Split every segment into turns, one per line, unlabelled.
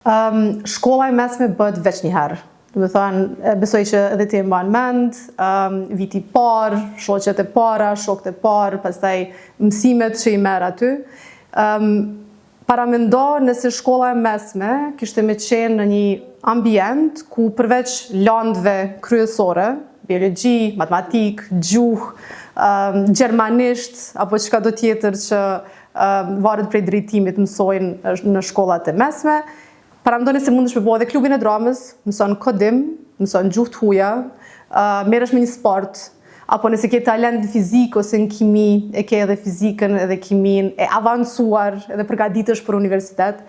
Shkolla e mesme bëhet veç një herë. Do të thonë, besoj që edhe ti e mban mend, viti i parë, shoqet e para, shokët e parë, pastaj mësimet që i merr aty. Paramendo nëse shkolla e mesme kishte me qenë në një ambient ku përveç landve kryesore, biologji, matematik, gjuhë, gjermanisht apo çka do tjetër që varet prej drejtimit mësojnë në shkollat e mesme. Paramendoni se mundesh me bëu edhe klubin e dramës, mëson kodim, mëson gjuhë të huaja, merresh me një sport, apo nëse ke talent në fizikë ose në kimi, e ke edhe fizikën edhe kimin e avancuar, edhe përgatitesh për universitet.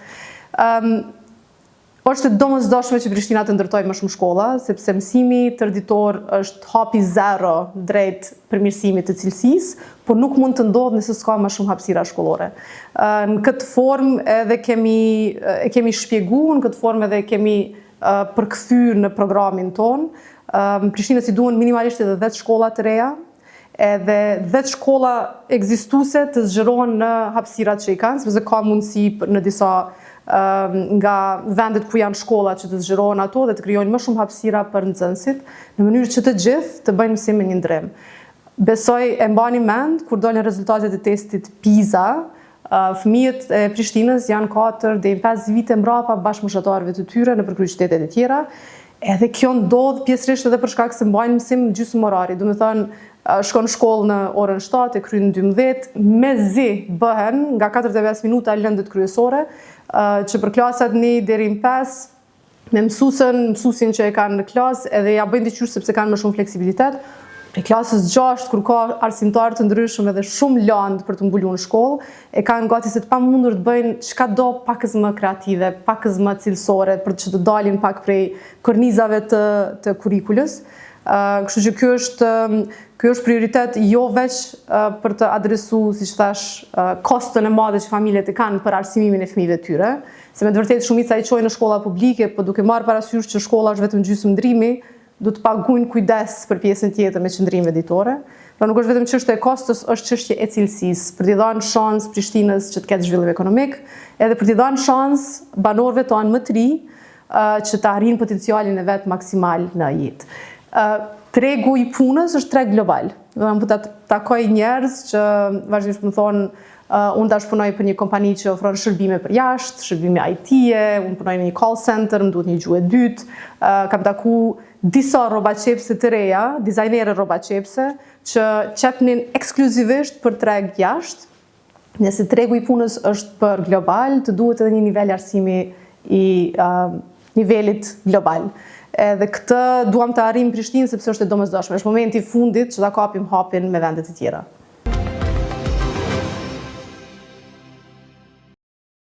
Është domosdoshme që Prishtina të ndërtojë më shumë shkolla, sepse mësimi tërditor është hapi zero drejt përmirësimit të cilësisë, por nuk mund të ndodhë nëse s'ka më shumë hapësira shkollore. Në këtë formë edhe kemi shpjeguar, në këtë formë edhe kemi përkthyer në programin ton. Prishtinës i duhen minimalisht edhe 10 shkolla të reja, edhe 10 shkolla ekzistuese të zgjerohen në hapësirat që i kanë, sepse ka mundësi në disa nga vendet ku janë shkolla që të zgjerohen ato dhe të krijojnë më shumë hapësira për nxënësit, në mënyrë që të gjithë të bëjnë mësim me një ndrim. Besoj e mbani mend kur dolën rezultatet e testit PISA, fëmijët e Prishtinës janë 4 deri në 5 vite mbrapa bashkëmoshatarëve të tyre në qytetet e tjera. Edhe kjo ndodh pjesërisht edhe për shkak se mbajnë mësim gjysmorari, do të thonë shkon shkollë në orën 7 e kryen 12, mezi bëhen nga 45 minuta lëndët kryesore, që për klasat 1 deri në 5 me mësuesin që e kanë në klasë edhe ja bëjnë diçysh sepse kanë më shumë fleksibilitet. Për klasës 6 kur ka arsimtar të ndryshëm edhe shumë land për të mbuluar në shkollë, e kanë gati se të pamundur të bëjnë çkado pakës më kreative, pakës më cilësore për që të dalin pak prej kornizave të kurikulës. Kështu që ky është prioritet jo veç për të adresuar, siç thash, kostën e madhe që familjet e kanë për arsimimin e fëmijëve të tyre, se me të vërtetë shumica i çojnë në shkolla publike, por duke marrë parasysh që shkolla është vetëm gjysmë ndrimi, do të paguajnë kujdes për pjesën tjetër me qëndrime ditore. Pra nuk është vetëm çështje e kostos, është çështje e cilësisë, për t'i dhënë shans Prishtinës që të ketë zhvillim ekonomik, edhe për t'i dhënë shans banorëve tonë më të ri që të arrijnë potencialin e vet maksimal në jetë. Tregu i punës është treg global. Do të takoj njerëz që vazhdimisht më thonë unë tash punoj për një kompani që ofron shërbime për jashtë, shërbime IT-e, unë punoj në një call center, më duhet një gjuhë e dytë, kam taku disa rrobaçepse të reja, dizajnerë rrobaçepse, që qepnin ekskluzivisht për treg jashtë. Nëse tregu i punës është për global, të duhet edhe një nivel arsimi i nivelit global. Edhe këtë duam të arrijmë Prishtinë sepse është e domosdoshme. Është momenti i fundit që ta kapim hapin me vendet e tjera.